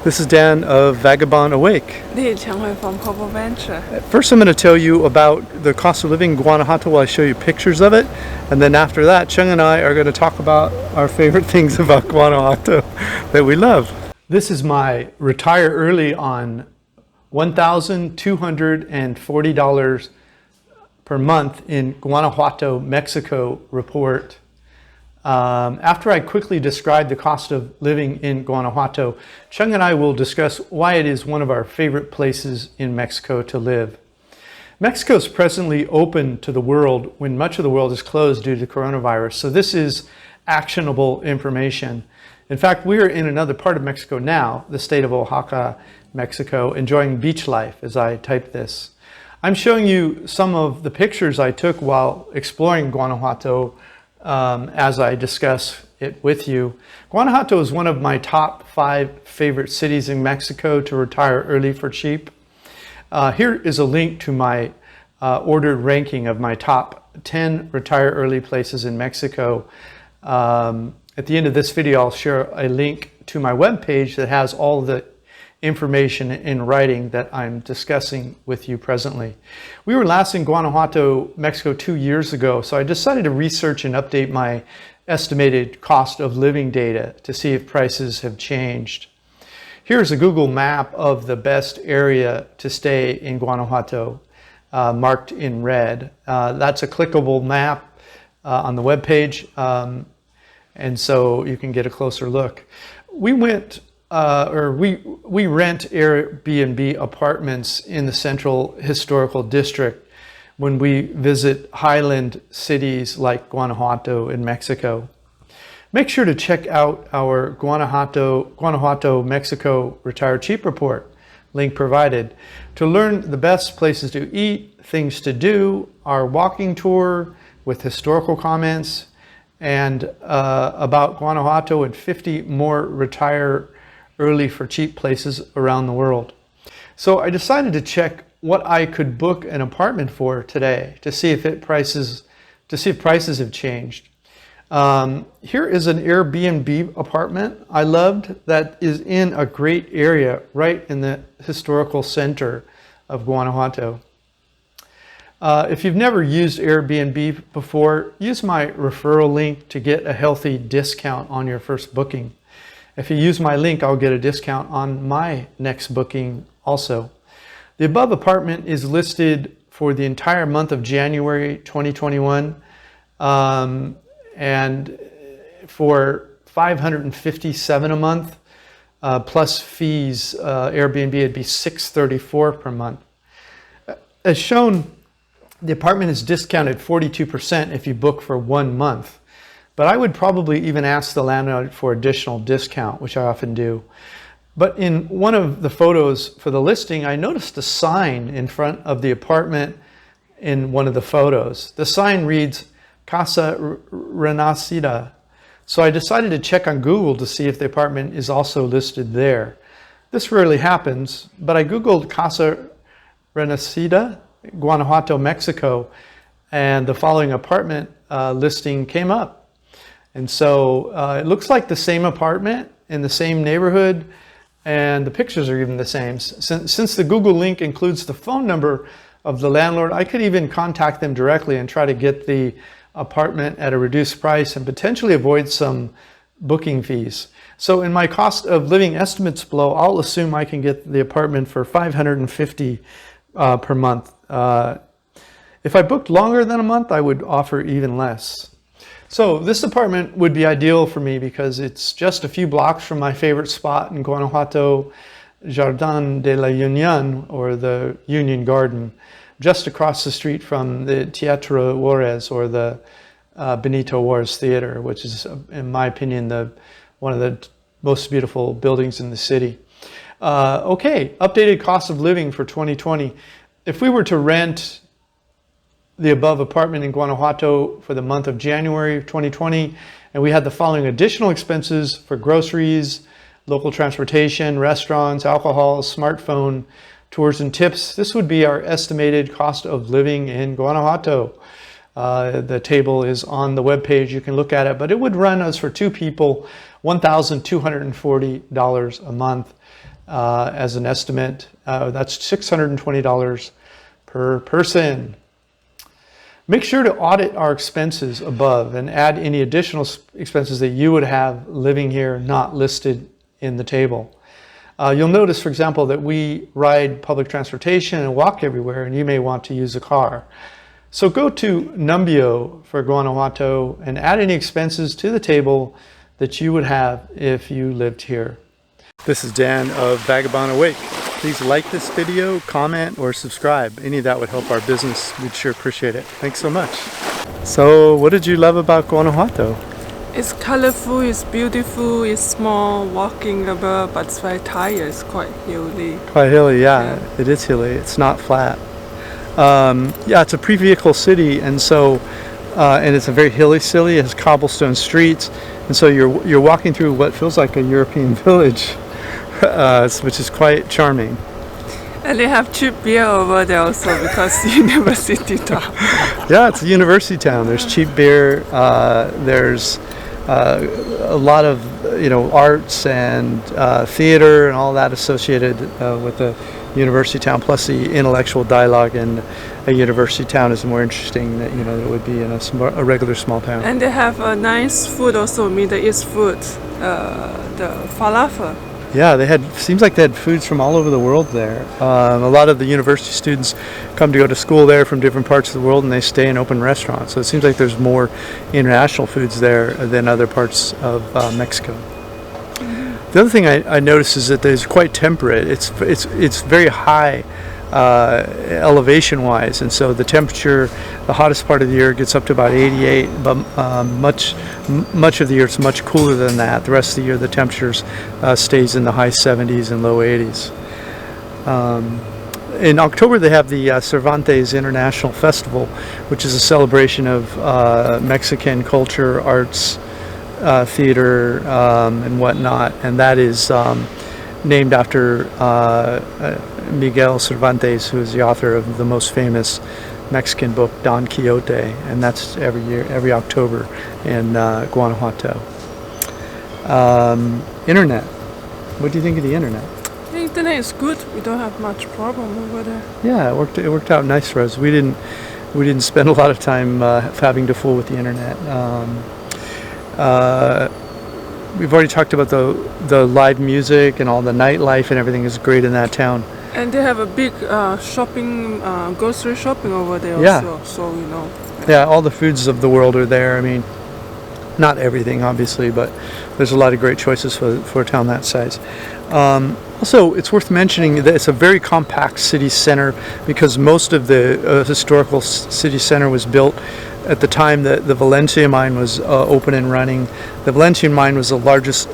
This is Dan of Vagabond Awake. 𝐂𝐎𝐒𝐒 from 𝐂𝐎𝐑𝐆 Venture. First, I'm going to tell you about the cost of living in Guanajuato while I show you pictures of it. And then after that, Cheng and I are going to talk about our favorite things about Guanajuato that we love. This is my retire early on $1,240 per month in Guanajuato, Mexico report. After I quickly describe the cost of living in Guanajuato, Cheng and I will discuss why it is one of our favorite places in Mexico to live. Mexico is presently open to the world when much of the world is closed due to coronavirus, so this is actionable information. In fact, we are in another part of Mexico now, the state of Oaxaca, Mexico, enjoying beach life as I type this. I'm showing you some of the pictures I took while exploring Guanajuato as I discuss it with you. Guanajuato is one of my top 5 favorite cities in Mexico to retire early for cheap. Here is a link to my ordered ranking of my top 10 retire early places in Mexico. At the end of this video, I'll share a link to my webpage that has all the information in writing that I'm discussing with you presently. We were last in Guanajuato, Mexico 2 years ago, so I decided to research and update my estimated cost of living data to see if prices have changed. Here's a Google map of the best area to stay in Guanajuato, marked in red. That's a clickable map on the webpage, and so you can get a closer look. We rent Airbnb apartments in the Central Historical District when we visit highland cities like Guanajuato in Mexico. Make sure to check out our Guanajuato, Mexico Retire Cheap Report, link provided, to learn the best places to eat, things to do, our walking tour with historical comments, and about Guanajuato and 50 more retire early for cheap places around the world. So I decided to check what I could book an apartment for today to see if prices have changed. Here is an Airbnb apartment I loved that is in a great area right in the historical center of Guanajuato. If you've never used Airbnb before, use my referral link to get a healthy discount on your first booking. If you use my link, I'll get a discount on my next booking also. The above apartment is listed for the entire month of January 2021, and for $557 a month, plus fees, Airbnb, it'd be $634 per month. As shown, the apartment is discounted 42% if you book for 1 month. But I would probably even ask the landlord for additional discount, which I often do. But in one of the photos for the listing, I noticed a sign in front of the apartment in one of the photos. The sign reads, Casa Renacida. So I decided to check on Google to see if the apartment is also listed there. This rarely happens, but I Googled Casa Renacida, Guanajuato, Mexico, and the following apartment listing came up. And so it looks like the same apartment in the same neighborhood, and the pictures are even the same. Since the Google link includes the phone number of the landlord, I could even contact them directly and try to get the apartment at a reduced price and potentially avoid some booking fees. So in my cost of living estimates below, I'll assume I can get the apartment for $550 per month. If I booked longer than a month, I would offer even less. So this apartment would be ideal for me because it's just a few blocks from my favorite spot in Guanajuato, Jardin de la Unión, or the Union Garden, just across the street from the Teatro Juárez, or the Benito Juárez Theater, which is, in my opinion, one of the most beautiful buildings in the city. Okay, updated cost of living for 2020. If we were to rent the above apartment in Guanajuato for the month of January 2020, and we had the following additional expenses for groceries, local transportation, restaurants, alcohol, smartphone, tours and tips, this would be our estimated cost of living in Guanajuato. The table is on the webpage, you can look at it, but it would run us for 2 people $1,240 a month. as an estimate. That's $620 per person. Make sure to audit our expenses above and add any additional expenses that you would have living here not listed in the table. You'll notice, for example, that we ride public transportation and walk everywhere, and you may want to use a car. So go to Numbeo for Guanajuato and add any expenses to the table that you would have if you lived here. This is Dan of Vagabond Awake. Please like this video, comment, or subscribe. Any of that would help our business. We'd sure appreciate it. Thanks so much. So what did you love about Guanajuato? It's colorful, it's beautiful, it's small, walking about, but it's very tired, it's quite hilly. Quite hilly, yeah. It is hilly. It's not flat. Yeah, it's a pre-vehicle city, and so and it's a very hilly city. It has cobblestone streets, and so you're walking through what feels like a European village, which is quite charming. And they have cheap beer over there also because university town. Yeah, it's a university town. There's cheap beer. There's a lot of arts and theater and all that associated with the university town, plus the intellectual dialogue in a university town is more interesting than it would be in a regular small town. And they have a nice food also, Middle East food, the falafel. Yeah, seems like they had foods from all over the world there. A lot of the university students come to go to school there from different parts of the world, and they stay in open restaurants. So it seems like there's more international foods there than other parts of Mexico. The other thing I noticed is that it's quite temperate. It's very high elevation-wise, and so the temperature, the hottest part of the year gets up to about 88, but much of the year it's much cooler than that. The rest of the year the temperatures stays in the high 70s and low 80s. In October they have the Cervantes International Festival, which is a celebration of Mexican culture, arts, theater, and whatnot, and that is named after Miguel Cervantes, who is the author of the most famous Mexican book, Don Quixote, and that's every October in Guanajuato. Internet. What do you think of the internet? The internet is good. We don't have much problem over there. Yeah, it worked out nice for us. We didn't spend a lot of time having to fool with the internet. We've already talked about the live music and all the nightlife, and everything is great in that town. And they have a big grocery shopping over there also, so Yeah, all the foods of the world are there. I mean, not everything, obviously, but there's a lot of great choices for a town that size. Also, it's worth mentioning that it's a very compact city center, because most of the historical city center was built at the time that the Valencia mine was open and running. The Valencia mine was the largest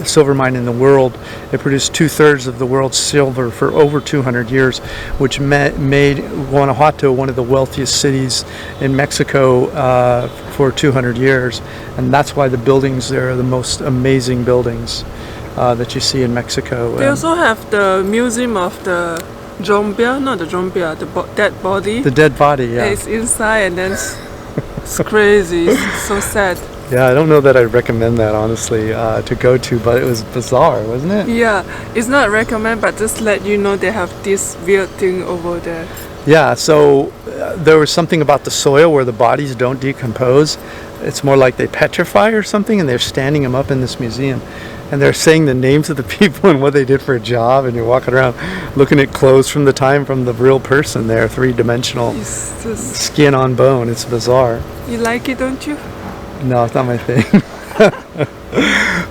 silver mine in the world. It produced 2/3 of the world's silver for over 200 years, which made Guanajuato one of the wealthiest cities in Mexico for 200 years. And that's why the buildings there are the most amazing buildings that you see in Mexico. They also have the museum of the zombie, not the zombie, the dead body. The dead body, yeah. It's inside, and then it's crazy. It's so sad. Yeah, I don't know that I'd recommend that, honestly, to go to, but it was bizarre, wasn't it? Yeah, it's not recommend, but just let you know they have this weird thing over there. Yeah, so there was something about the soil where the bodies don't decompose. It's more like they petrify or something, and they're standing them up in this museum. And they're saying the names of the people and what they did for a job, and you're walking around looking at clothes from the real person there, three-dimensional, skin on bone. It's bizarre. You like it, don't you? No, it's not my thing.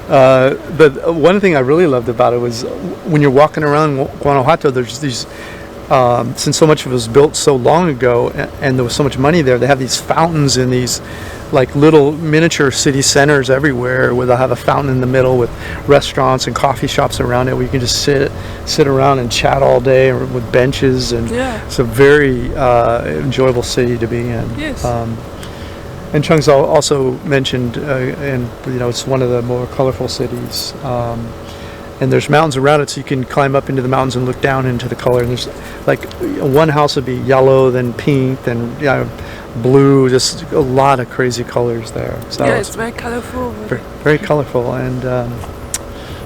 But one thing I really loved about it was when you're walking around Guanajuato, there's these, since so much of it was built so long ago and there was so much money there, they have these fountains in these like little miniature city centers everywhere, where they'll have a fountain in the middle with restaurants and coffee shops around it, where you can just sit around and chat all day with benches, and it's a very enjoyable city to be in. Yes. And Chung's also mentioned, and it's one of the more colorful cities. And there's mountains around it, so you can climb up into the mountains and look down into the color. And there's like one house would be yellow, then pink, then blue, just a lot of crazy colors there. So yeah, it's very colorful. Very colorful, and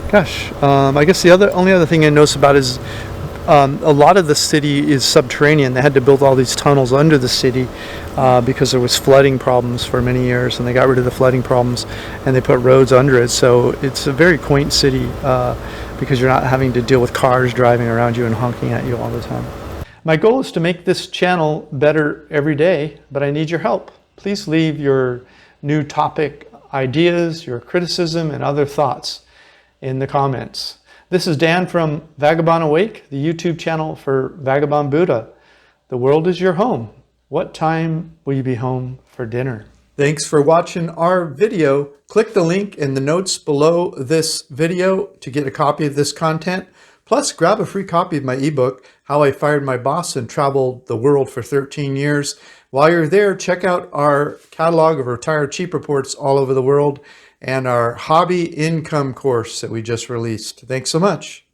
Gosh, I guess the only other thing I noticed about is a lot of the city is subterranean. They had to build all these tunnels under the city because there was flooding problems for many years, and they got rid of the flooding problems and they put roads under it. So it's a very quaint city because you're not having to deal with cars driving around you and honking at you all the time. My goal is to make this channel better every day, but I need your help. Please leave your new topic ideas, your criticism, and other thoughts in the comments. This is Dan from Vagabond Awake, the YouTube channel for Vagabond Buddha. The world is your home. What time will you be home for dinner? Thanks for watching our video. Click the link in the notes below this video to get a copy of this content. Plus, grab a free copy of my ebook, How I Fired My Boss and Traveled the World for 13 Years. While you're there, check out our catalog of retired cheap reports all over the world and our hobby income course that we just released. Thanks so much.